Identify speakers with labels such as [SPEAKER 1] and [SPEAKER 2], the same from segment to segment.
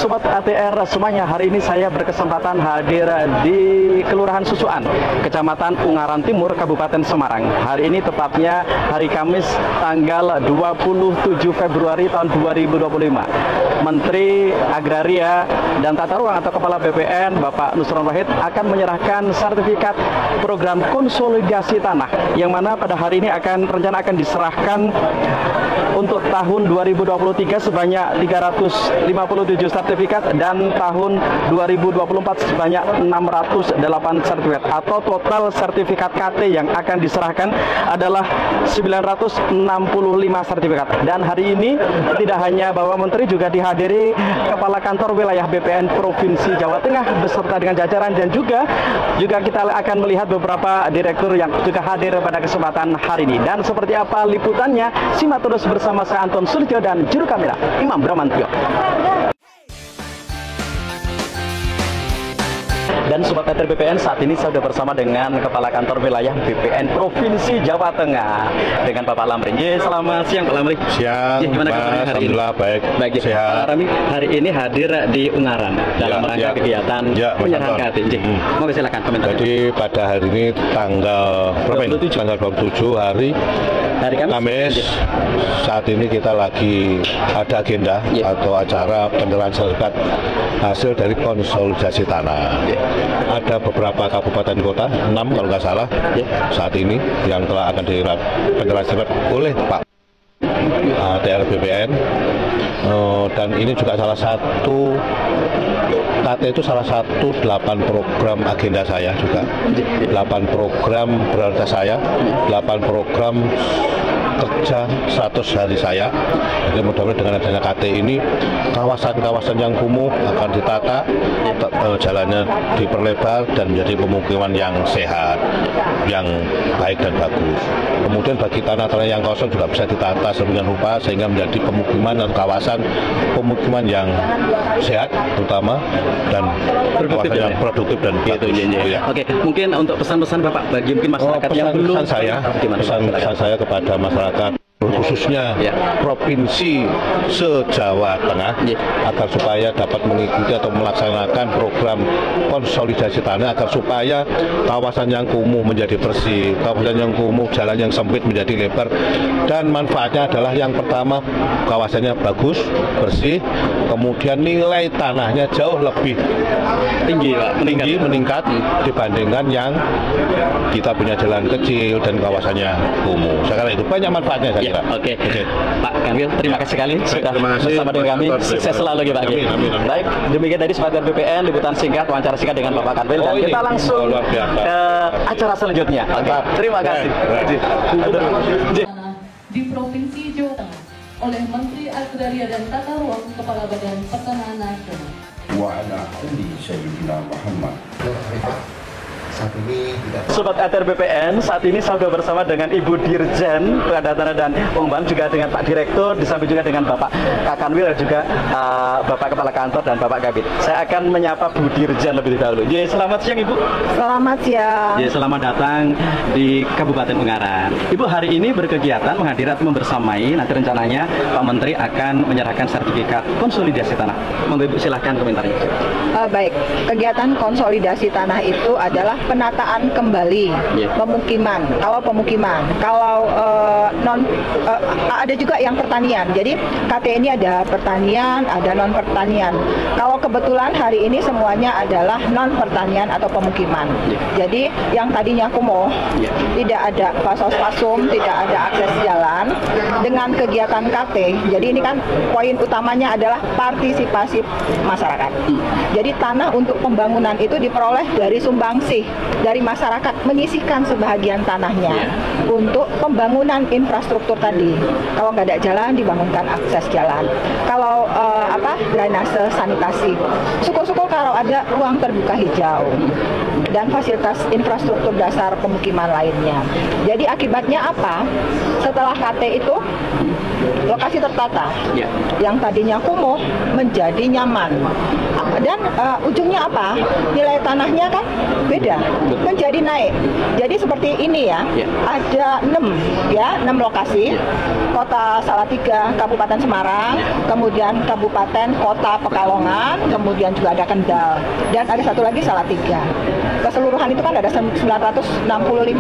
[SPEAKER 1] Sobat ATR semuanya, hari ini saya berkesempatan hadir di Kelurahan Susuan, Kecamatan Ungaran Timur, Kabupaten Semarang. Hari ini tepatnya hari Kamis tanggal 27 Februari tahun 2025. Menteri Agraria dan Tata Ruang atau Kepala BPN Bapak Nusron Wahid akan menyerahkan sertifikat program konsolidasi tanah yang mana pada hari ini rencana akan diserahkan untuk tahun 2023 sebanyak 357 sertifikat dan tahun 2024 sebanyak 608 sertifikat, atau total sertifikat KT yang akan diserahkan adalah 965 sertifikat. Dan hari ini tidak hanya Bapak Menteri, juga dihadiri Kepala Kantor Wilayah BPN Provinsi Jawa Tengah beserta dengan jajaran, dan juga kita akan melihat beberapa direktur yang juga hadir pada kesempatan hari ini. Dan seperti apa liputannya, simak terus bersama saya Anton Sulistyo dan juru kamera Imam Bramantio. Dan Sobat ATR BPN, saat ini saya sudah bersama dengan Kepala Kantor Wilayah BPN Provinsi Jawa Tengah, dengan Bapak Lamri. Selamat siang Pak Lamri.
[SPEAKER 2] Siang,
[SPEAKER 1] gimana kabarnya hari ini?
[SPEAKER 2] Alhamdulillah baik.
[SPEAKER 1] Baik,
[SPEAKER 2] sehat.
[SPEAKER 1] Pak Lamri hari ini hadir di Ungaran dalam rangka kegiatan penyerahan KT. Mau silakan komentar.
[SPEAKER 2] Jadi pada hari ini tanggal berapa ini? Tanggal 27 hari Kamis. Saat ini kita lagi ada agenda atau acara penyerahan sertifikat hasil dari konsolidasi tanah. Ada beberapa kabupaten kota, 6 kalau nggak salah, saat ini yang telah akan penyerahan sertifikat oleh Pak ATR BPN. Dan ini juga salah satu KT itu salah satu 8 program agenda saya juga, 8 program prioritas saya, 8 program kerja 100 hari saya. Jadi mudah-mudahan dengan adanya KT ini kawasan-kawasan yang kumuh akan ditata, jalannya diperlebar dan menjadi pemukiman yang sehat, yang baik dan bagus. Kemudian bagi tanah-tanah yang kosong juga bisa ditata sedemikian rupa sehingga menjadi pemukiman atau kawasan pemukiman yang sehat terutama, dan kawasan yang produktif dan bagus.
[SPEAKER 1] Oke, mungkin untuk pesan-pesan Bapak bagi mungkin masyarakat yang belum,
[SPEAKER 2] pesan saya kepada masyarakat khususnya provinsi se-Jawa Tengah agar supaya dapat mengikuti atau melaksanakan program konsolidasi tanah, agar supaya kawasan yang kumuh menjadi bersih, kawasan yang kumuh jalan yang sempit menjadi lebar, dan manfaatnya adalah yang pertama kawasannya bagus, bersih, kemudian nilai tanahnya jauh lebih tinggi, meningkat dibandingkan yang kita punya jalan kecil dan kawasannya kumuh. Saya kira itu banyak manfaatnya saya.
[SPEAKER 1] Oke. Pak Kanwil, terima kasih sekali sudah bersama dengan kami. Sukses selalu ya Pak. Baik, demikian tadi Sobat BPN liputan singkat, wawancara singkat dengan Bapak Kanwil, dan kita langsung ke acara selanjutnya. Terima kasih.
[SPEAKER 3] Di Provinsi Jawa Tengah oleh Menteri Agraria dan Tata Ruang Kepala Badan Pertanahan Nasional.
[SPEAKER 4] Wa ala ali sayyidina Muhammad. Saat ini
[SPEAKER 1] Sobat ATR BPN, saat ini saya sudah bersama dengan Ibu Dirjen Pengadaan dan Pengembangan, juga dengan Pak Direktur, disamping juga dengan Bapak Kakanwil dan juga Bapak Kepala Kantor dan Bapak Kabid. Saya akan menyapa Bu Dirjen lebih dahulu. Selamat siang Ibu.
[SPEAKER 5] Selamat siang.
[SPEAKER 1] Selamat datang di Kabupaten Ungaran. Ibu hari ini berkegiatan menghadiri atau membersamai, nanti rencananya Pak Menteri akan menyerahkan sertifikat konsolidasi tanah. Monggo Ibu silahkan komentarnya.
[SPEAKER 5] Baik, kegiatan konsolidasi tanah itu adalah penataan kembali pemukiman. Kalau ada juga yang pertanian. Jadi KT ini ada pertanian, ada non pertanian. Kalau kebetulan hari ini semuanya adalah non pertanian atau pemukiman. Jadi yang tadinya kumuh, tidak ada pasos-pasum, tidak ada akses jalan, dengan kegiatan KT. Jadi ini kan poin utamanya adalah partisipasi masyarakat. Jadi tanah untuk pembangunan itu diperoleh dari sumbangsih dari masyarakat, menyisihkan sebahagian tanahnya untuk pembangunan infrastruktur tadi. Kalau nggak ada jalan, dibangunkan akses jalan. Kalau drainase, sanitasi. Syukur-syukur kalau ada ruang terbuka hijau dan fasilitas infrastruktur dasar pemukiman lainnya. Jadi akibatnya apa? Setelah KT itu lokasi tertata. Yang tadinya kumuh menjadi nyaman. Dan ujungnya apa? Nilai tanahnya kan beda, menjadi naik. Jadi seperti ini ya, ada 6 lokasi, Kota Salatiga, Kabupaten Semarang, kemudian Kabupaten Kota Pekalongan, kemudian juga ada Kendal, dan ada satu lagi Salatiga. Keseluruhan itu kan ada 965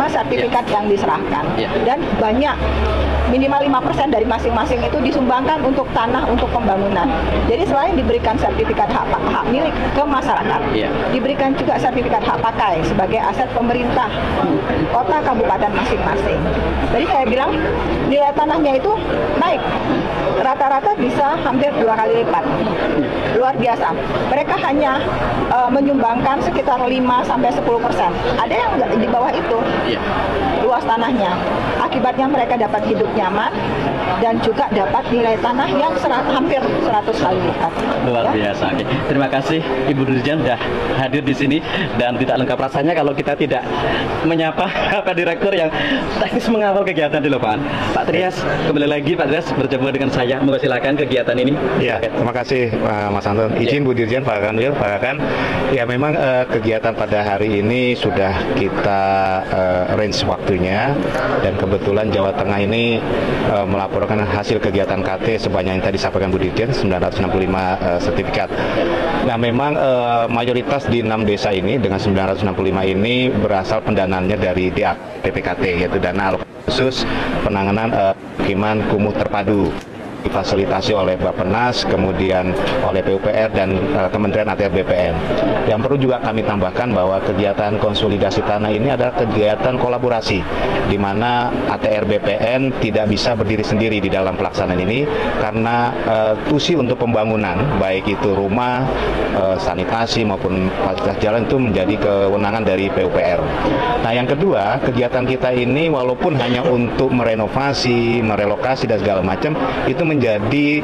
[SPEAKER 5] sertifikat yang diserahkan, dan banyak, minimal 5% dari masing-masing itu disumbangkan untuk tanah untuk pembangunan. Jadi selain diberikan sertifikat hak milik ke masyarakat, diberikan juga sertifikat hak pakai sebagai aset pemerintah kota kabupaten masing-masing. Jadi saya bilang nilai tanahnya itu naik, rata-rata bisa hampir 2 kali lipat. Luar biasa. Mereka hanya menyumbangkan sekitar 5-10%. Ada yang di bawah itu luas tanahnya. Akibatnya mereka dapat hidup nyaman dan juga dapat nilai tanah yang hampir 100 kali lipat.
[SPEAKER 1] Luar biasa. Oke. Terima kasih Ibu Dirjen sudah hadir di sini, dan tidak lengkap rasanya kalau kita tidak menyapa Pak Direktur yang teknis mengawal kegiatan di lapangan. Pak Trias, kembali lagi Pak Trias berjumpa dengan saya. Silakan kegiatan ini.
[SPEAKER 2] Ya, terima kasih Mas Anton. Izin Bu Dirjen, Pak Kanwil, Pak Kakan. Ya, memang kegiatan pada hari ini sudah kita range waktunya, dan kebetulan Jawa Tengah ini melaporkan hasil kegiatan KT sebanyak yang tadi disampaikan Bu Dirjen, 965 sertifikat. Nah, memang mayoritas di 6 desa ini dengan 965 ini berasal pendanaannya dari DA PPKT, yaitu dana alokasi khusus penanganan pemukiman kumuh terpadu, difasilitasi oleh Bappenas, kemudian oleh PUPR dan Kementerian ATR BPN. Yang perlu juga kami tambahkan bahwa kegiatan konsolidasi tanah ini adalah kegiatan kolaborasi, di mana ATR BPN tidak bisa berdiri sendiri di dalam pelaksanaan ini, karena tusi untuk pembangunan, baik itu rumah, sanitasi maupun fasilitas jalan, itu menjadi kewenangan dari PUPR. Nah, yang kedua, kegiatan kita ini walaupun hanya untuk merenovasi, merelokasi dan segala macam, itu menjadi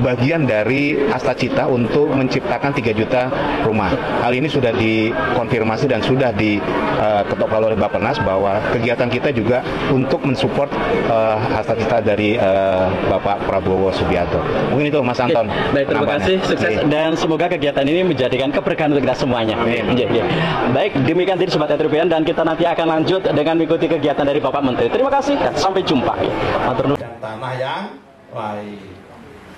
[SPEAKER 2] bagian dari Astacita untuk menciptakan 3 juta rumah. Hal ini sudah dikonfirmasi dan sudah diketok palu oleh Bappenas bahwa kegiatan kita juga untuk mensupport Astacita dari Bapak Prabowo Subianto. Mungkin itu Mas Anton.
[SPEAKER 1] Baik, terima kasih, sukses, dan semoga kegiatan ini menjadikan keberkahan untuk kita semuanya. Baik, demikian tadi Sobat RTPN, dan kita nanti akan lanjut dengan mengikuti kegiatan dari Bapak Menteri. Terima kasih dan sampai jumpa.
[SPEAKER 6] Dan tanah yang lain,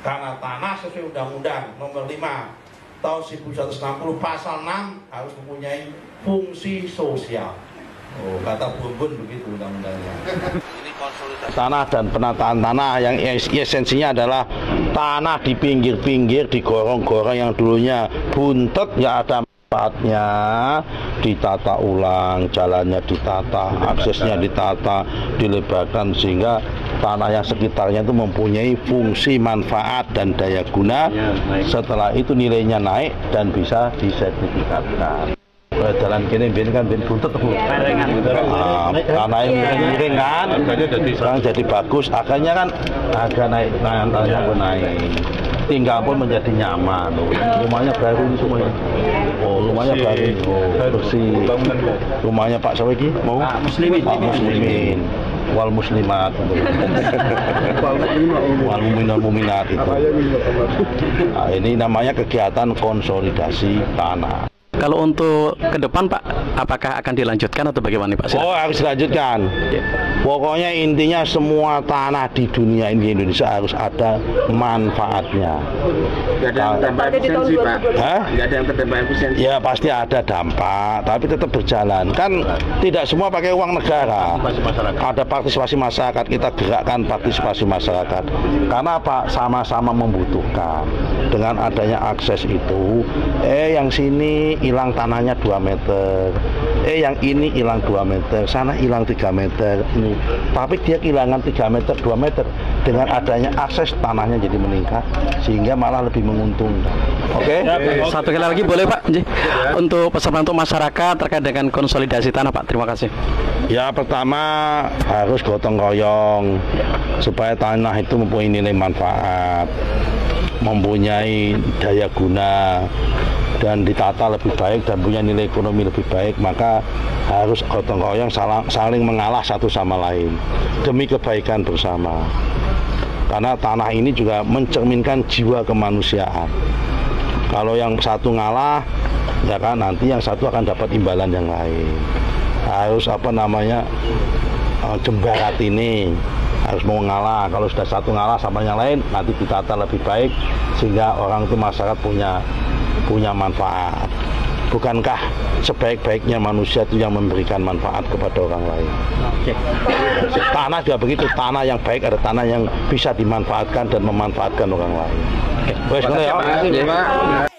[SPEAKER 6] karena tanah sesuai Undang-Undang Nomor 5 Tahun 1960 Pasal 6 harus mempunyai fungsi sosial. Oh, kata Bun begitu undang-undangnya.
[SPEAKER 2] Tanah dan penataan tanah yang esensinya adalah tanah di pinggir-pinggir, di gorong-gorong yang dulunya buntet, ya ada manfaatnya, ditata ulang, jalannya ditata, aksesnya ditata, dilebarkan, sehingga tanah yang sekitarnya itu mempunyai fungsi, manfaat, dan daya guna. Setelah itu nilainya naik dan bisa disertifikatkan. Jalan kini kan buntut tanah miring kan, sekarang jadi bagus, akhirnya kan harga naik, tanahnya pun naik, tinggal pun menjadi nyaman. Rumahnya baru ini semuanya. Oh, rumahnya baru, bersih. Rumahnya Pak Sawiki mau Muslimin, Pak Muslimin, wal muslimat, wal muminat itu. Nah, ini namanya kegiatan konsolidasi tanah.
[SPEAKER 1] Kalau untuk ke depan Pak, apakah akan dilanjutkan atau bagaimana Pak?
[SPEAKER 2] Oh, harus dilanjutkan. Pokoknya intinya semua tanah di dunia ini, di Indonesia, harus ada manfaatnya.
[SPEAKER 7] Tidak ada yang terdampak efisiensi Pak? Tidak ada yang terdampak efisiensi?
[SPEAKER 2] Ya pasti ada dampak, tapi tetap berjalan. Kan tidak semua pakai uang negara. Ada partisipasi masyarakat, kita gerakkan partisipasi masyarakat. Karena Pak, sama-sama membutuhkan. Dengan adanya akses itu, yang sini hilang tanahnya 2 meter, yang ini hilang 2 meter, sana hilang 3 meter, ini. Tapi dia kehilangan 3 meter, 2 meter. Dengan adanya akses, tanahnya jadi meningkat, sehingga malah lebih menguntungkan. Oke?
[SPEAKER 1] Satu kali lagi boleh Pak? Untuk pesan untuk masyarakat terkait dengan konsolidasi tanah Pak, terima kasih.
[SPEAKER 2] Ya, pertama harus gotong royong supaya tanah itu mempunyai nilai manfaat, mempunyai daya guna, dan ditata lebih baik dan punya nilai ekonomi lebih baik. Maka harus gotong royong, saling mengalah satu sama lain demi kebaikan bersama. Karena tanah ini juga mencerminkan jiwa kemanusiaan. Kalau yang satu ngalah, ya kan nanti yang satu akan dapat imbalan yang lain. Harus jembarat ini harus mau ngalah. Kalau sudah satu ngalah sama yang lain, nanti ditata lebih baik sehingga orang itu masyarakat punya manfaat. Bukankah sebaik-baiknya manusia itu yang memberikan manfaat kepada orang lain? Tanah juga begitu, tanah yang baik ada tanah yang bisa dimanfaatkan dan memanfaatkan orang lain. Terima kasih, Pak.